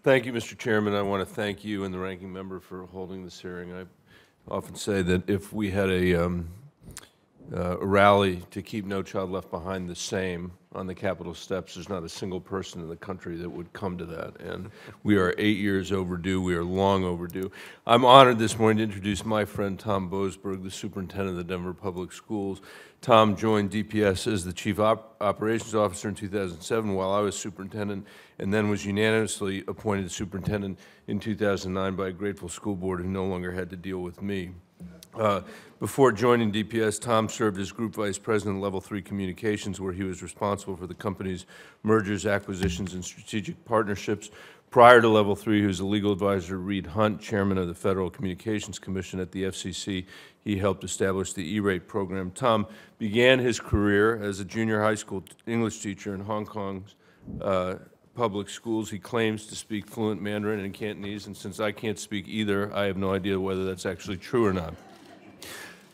Thank you, Mr. Chairman. I want to thank you and the ranking member for holding this hearing. I often say that if we had a rally to keep No Child Left Behind the same on the Capitol steps, there's not a single person in the country that would come to that. And we are 8 years overdue. We are long overdue. I'm honored this morning to introduce my friend Tom Boasberg, the superintendent of the Denver Public Schools. Tom joined DPS as the Chief Operations Officer in 2007 while I was superintendent, and then was unanimously appointed superintendent in 2009 by a grateful school board who no longer had to deal with me. Before joining DPS, Tom served as Group Vice President of Level 3 Communications, where he was responsible for the company's mergers, acquisitions, and strategic partnerships. Prior to Level 3, he was a legal advisor to Reed Hundt, Chairman of the Federal Communications Commission at the FCC. He helped establish the E-rate program. Tom began his career as a junior high school English teacher in Hong Kong's public schools. He claims to speak fluent Mandarin and Cantonese, and since I can't speak either, I have no idea whether that's actually true or not.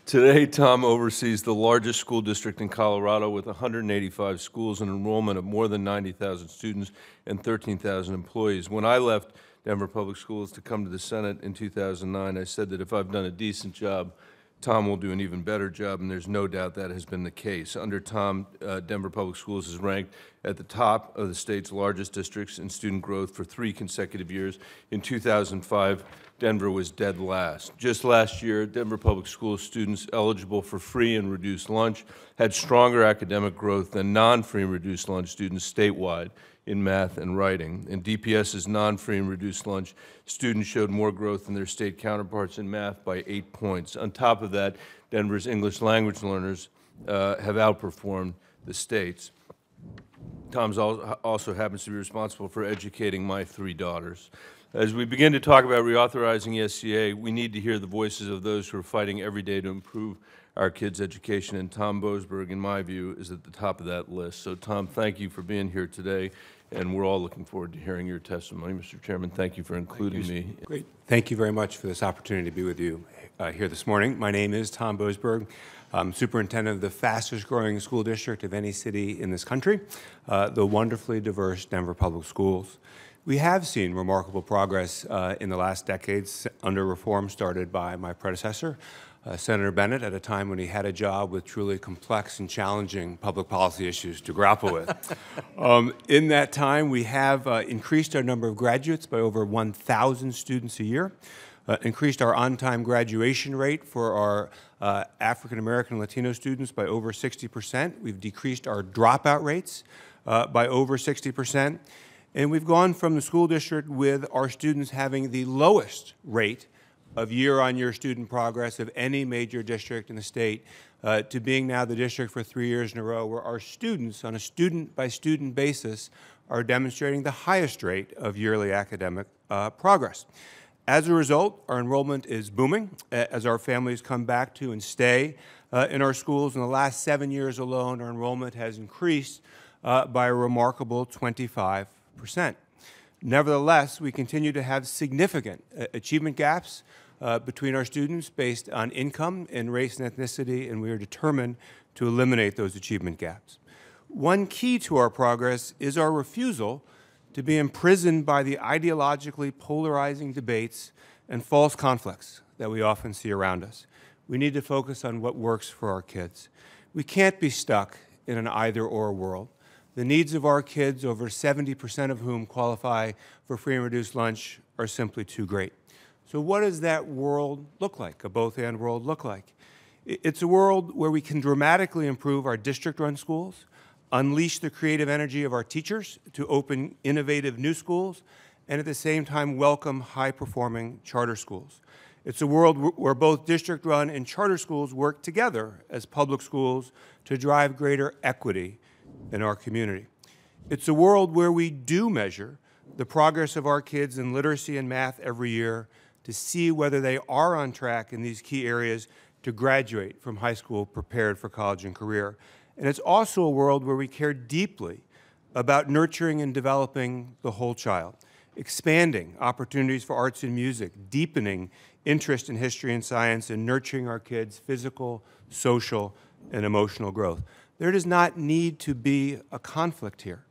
Today, Tom oversees the largest school district in Colorado with 185 schools and enrollment of more than 90,000 students and 13,000 employees. When I left Denver Public Schools to come to the Senate in 2009, I said that if I've done a decent job, Tom will do an even better job, and there's no doubt that has been the case. Under Tom, Denver Public Schools is ranked at the top of the state's largest districts in student growth for 3 consecutive years. In 2005, Denver was dead last. Just last year, Denver Public Schools students eligible for free and reduced lunch had stronger academic growth than non-free and reduced lunch students statewide in math and writing. In DPS's non-free and reduced lunch, students showed more growth than their state counterparts in math by 8 points. On top of that, Denver's English language learners have outperformed the state's. Tom also happens to be responsible for educating my 3 daughters. As we begin to talk about reauthorizing ESCA, we need to hear the voices of those who are fighting every day to improve our kids' education, and Tom Boasberg, in my view, is at the top of that list. So, Tom, thank you for being here today, and we're all looking forward to hearing your testimony. Mr. Chairman, thank you for including me. Great. Thank you very much for this opportunity to be with you here this morning. My name is Tom Boasberg. I'm superintendent of the fastest growing school district of any city in this country, the wonderfully diverse Denver Public Schools. We have seen remarkable progress in the last decades under reform started by my predecessor, Senator Bennett, at a time when he had a job with truly complex and challenging public policy issues to grapple with. In that time, we have increased our number of graduates by over 1,000 students a year, increased our on-time graduation rate for our African-American Latino students by over 60%. We've decreased our dropout rates by over 60%. And we've gone from the school district with our students having the lowest rate of year-on-year student progress of any major district in the state to being now the district for 3 years in a row where our students, on a student-by-student basis, are demonstrating the highest rate of yearly academic progress. As a result, our enrollment is booming as our families come back to and stay in our schools. In the last 7 years alone, our enrollment has increased by a remarkable 25%. Nevertheless, we continue to have significant achievement gaps between our students based on income and race and ethnicity, and we are determined to eliminate those achievement gaps. One key to our progress is our refusal to be imprisoned by the ideologically polarizing debates and false conflicts that we often see around us. We need to focus on what works for our kids. We can't be stuck in an either-or world. The needs of our kids, over 70% of whom qualify for free and reduced lunch, are simply too great. So what does that world look like, a both-and world look like? It's a world where we can dramatically improve our district-run schools, unleash the creative energy of our teachers to open innovative new schools, and at the same time welcome high-performing charter schools. It's a world where both district-run and charter schools work together as public schools to drive greater equity in our community. It's a world where we do measure the progress of our kids in literacy and math every year to see whether they are on track in these key areas to graduate from high school prepared for college and career. And it's also a world where we care deeply about nurturing and developing the whole child, expanding opportunities for arts and music, deepening interest in history and science, and nurturing our kids' physical, social, and emotional growth. There does not need to be a conflict here.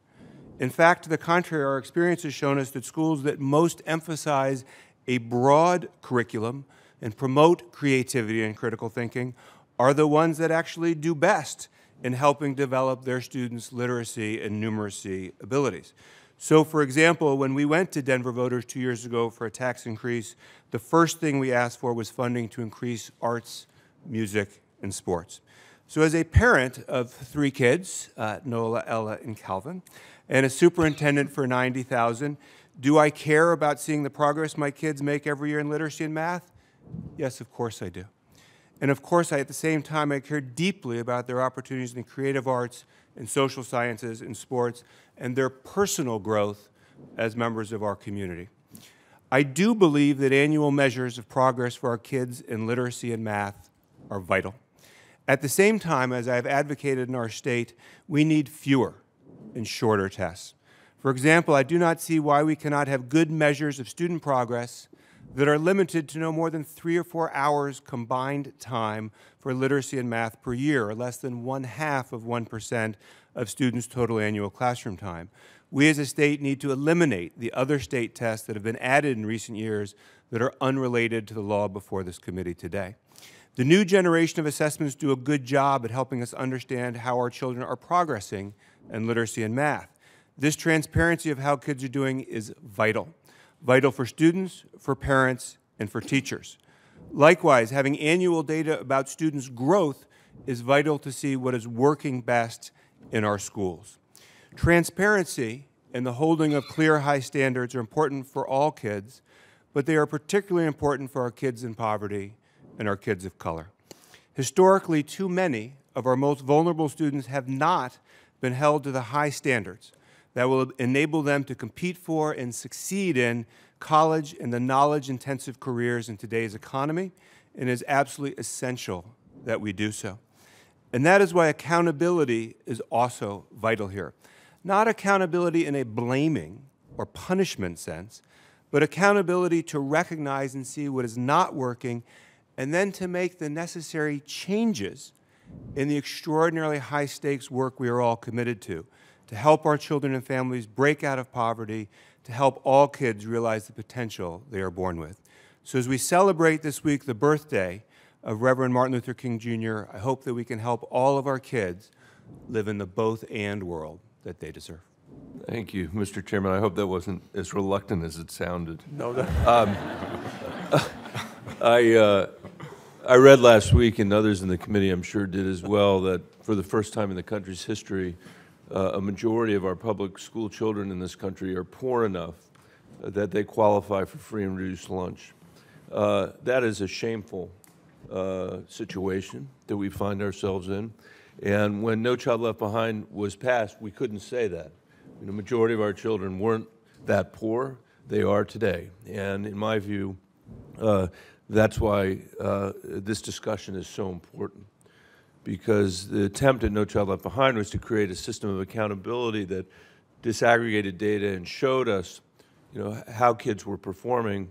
In fact, to the contrary, our experience has shown us that schools that most emphasize a broad curriculum and promote creativity and critical thinking are the ones that actually do best in helping develop their students' literacy and numeracy abilities. So, for example, when we went to Denver voters 2 years ago for a tax increase, the first thing we asked for was funding to increase arts, music, and sports. So as a parent of 3 kids, Nola, Ella, and Calvin, and a superintendent for 90,000, do I care about seeing the progress my kids make every year in literacy and math? Yes, of course I do. And of course, at the same time, I care deeply about their opportunities in the creative arts and social sciences and sports and their personal growth as members of our community. I do believe that annual measures of progress for our kids in literacy and math are vital. At the same time, as I have advocated in our state, we need fewer and shorter tests. For example, I do not see why we cannot have good measures of student progress that are limited to no more than 3 or 4 hours combined time for literacy and math per year, or less than 0.5% of students' total annual classroom time. We as a state need to eliminate the other state tests that have been added in recent years that are unrelated to the law before this committee today. The new generation of assessments do a good job at helping us understand how our children are progressing in literacy and math. This transparency of how kids are doing is vital. Vital for students, for parents, and for teachers. Likewise, having annual data about students' growth is vital to see what is working best in our schools. Transparency and the holding of clear, high standards are important for all kids, but they are particularly important for our kids in poverty and our kids of color. Historically, too many of our most vulnerable students have not been held to the high standards that will enable them to compete for and succeed in college and the knowledge-intensive careers in today's economy, and it is absolutely essential that we do so. And that is why accountability is also vital here. Not accountability in a blaming or punishment sense, but accountability to recognize and see what is not working and then to make the necessary changes in the extraordinarily high-stakes work we are all committed to help our children and families break out of poverty, to help all kids realize the potential they are born with. So as we celebrate this week the birthday of Reverend Martin Luther King Jr., I hope that we can help all of our kids live in the both-and world that they deserve. Thank you, Mr. Chairman. I hope that wasn't as reluctant as it sounded. No, I read last week, and others in the committee I'm sure did as well, that for the first time in the country's history, a majority of our public school children in this country are poor enough that they qualify for free and reduced lunch. That is a shameful situation that we find ourselves in. And when No Child Left Behind was passed, we couldn't say that. The majority of our children weren't that poor. They are today. And in my view, that's why this discussion is so important, because the attempt at No Child Left Behind was to create a system of accountability that disaggregated data and showed us, how kids were performing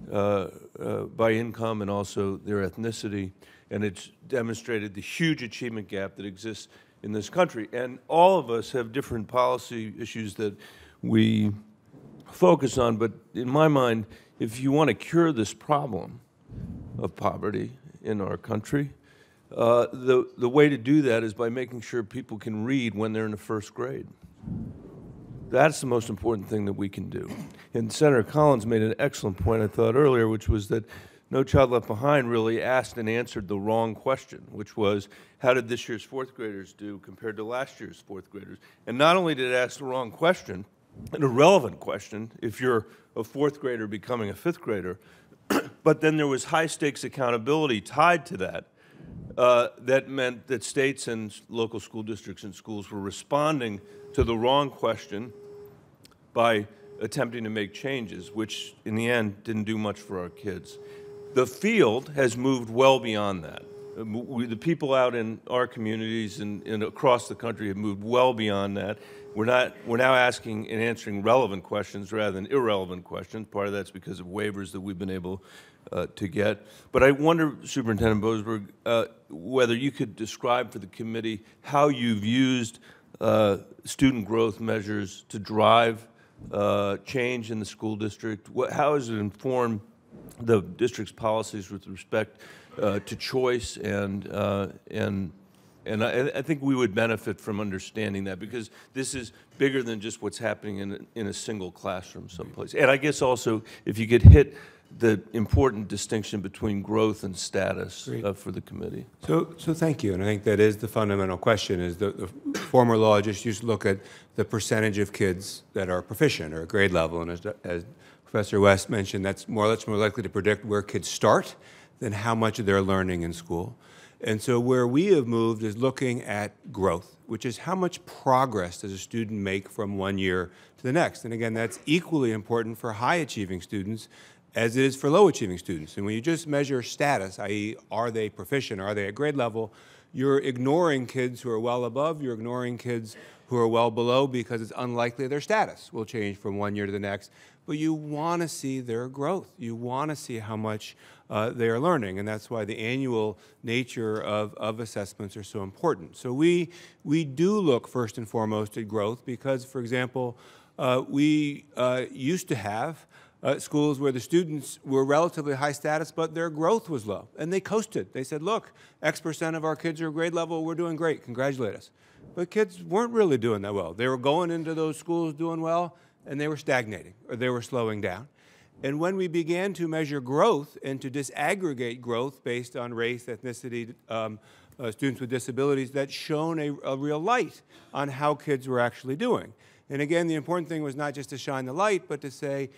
by income and also their ethnicity, and it's demonstrated the huge achievement gap that exists in this country. And all of us have different policy issues that we focus on, but in my mind, if you want to cure this problem of poverty in our country, the way to do that is by making sure people can read when they're in the first grade. That's the most important thing that we can do. And Senator Collins made an excellent point, I thought, earlier, which was that No Child Left Behind really asked and answered the wrong question, which was, how did this year's fourth graders do compared to last year's fourth graders? And not only did it ask the wrong question, an irrelevant question, if you're a fourth grader becoming a fifth grader, but then there was high-stakes accountability tied to that. That meant that states and local school districts and schools were responding to the wrong question by attempting to make changes, which in the end didn't do much for our kids. The field has moved well beyond that. The people out in our communities and across the country have moved well beyond that. We're now asking and answering relevant questions rather than irrelevant questions. Part of that's because of waivers that we've been able to get. But I wonder, Superintendent Boasberg, whether you could describe for the committee how you've used student growth measures to drive change in the school district? How has it informed the district's policies with respect to choice? And I think we would benefit from understanding that, because this is bigger than just what's happening in a single classroom someplace. And I guess also, if you could hit the important distinction between growth and status for the committee. So thank you, and I think that is the fundamental question. Is the former law just used to look at the percentage of kids that are proficient or at grade level, and as Professor West mentioned, that's more likely to predict where kids start than how much they're learning in school. And so where we have moved is looking at growth, which is how much progress does a student make from one year to the next. And again, that's equally important for high-achieving students as it is for low-achieving students. And when you just measure status, i.e., are they proficient, are they at grade level, you're ignoring kids who are well above, you're ignoring kids who are well below, because it's unlikely their status will change from one year to the next. But you want to see their growth. You want to see how much they are learning, and that's why the annual nature of assessments are so important. So we do look first and foremost at growth because, for example, we used to have schools where the students were relatively high status, but their growth was low, and they coasted. They said, look, X% of our kids are grade level, we're doing great, congratulate us. But kids weren't really doing that well. They were going into those schools doing well, and they were stagnating, or they were slowing down. And when we began to measure growth and to disaggregate growth based on race, ethnicity, students with disabilities, that shone a real light on how kids were actually doing. And again, the important thing was not just to shine the light, but to say,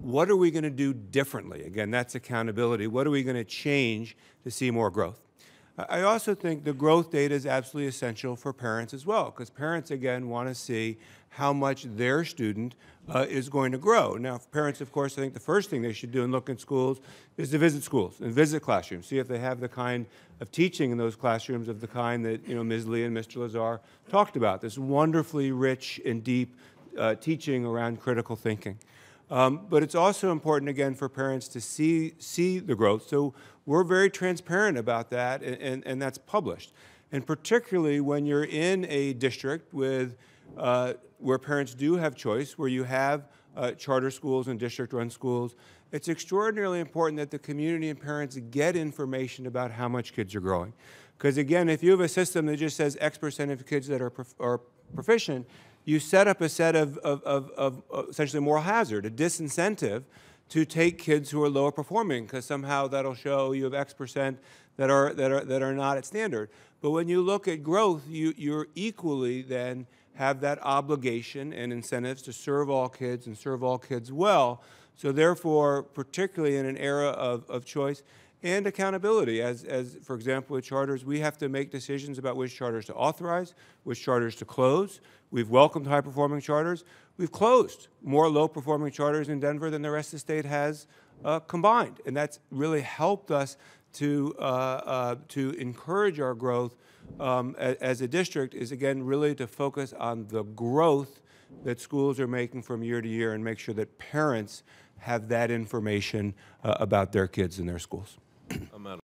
what are we going to do differently? Again, that's accountability. What are we going to change to see more growth? I also think the growth data is absolutely essential for parents as well, because parents, again, want to see how much their student is going to grow. Now, for parents, of course, I think the first thing they should do and look in schools is to visit schools and visit classrooms, see if they have the kind of teaching in those classrooms of the kind that Ms. Lee and Mr. Lazar talked about, this wonderfully rich and deep teaching around critical thinking. But it's also important, again, for parents to see the growth. So we're very transparent about that, and that's published. And particularly when you're in a district with where parents do have choice, where you have charter schools and district-run schools, it's extraordinarily important that the community and parents get information about how much kids are growing. Because again, if you have a system that just says X% of kids that are proficient, you set up a set of essentially moral hazard, a disincentive to take kids who are lower performing, because somehow that'll show you have X% that are not at standard. But when you look at growth, you're equally then have that obligation and incentives to serve all kids and serve all kids well. So therefore, particularly in an era of choice and accountability, as for example with charters, we have to make decisions about which charters to authorize, which charters to close. We've welcomed high-performing charters. We've closed more low-performing charters in Denver than the rest of the state has combined, and that's really helped us to encourage our growth as a district. Is again really to focus on the growth that schools are making from year to year and make sure that parents have that information about their kids and their schools.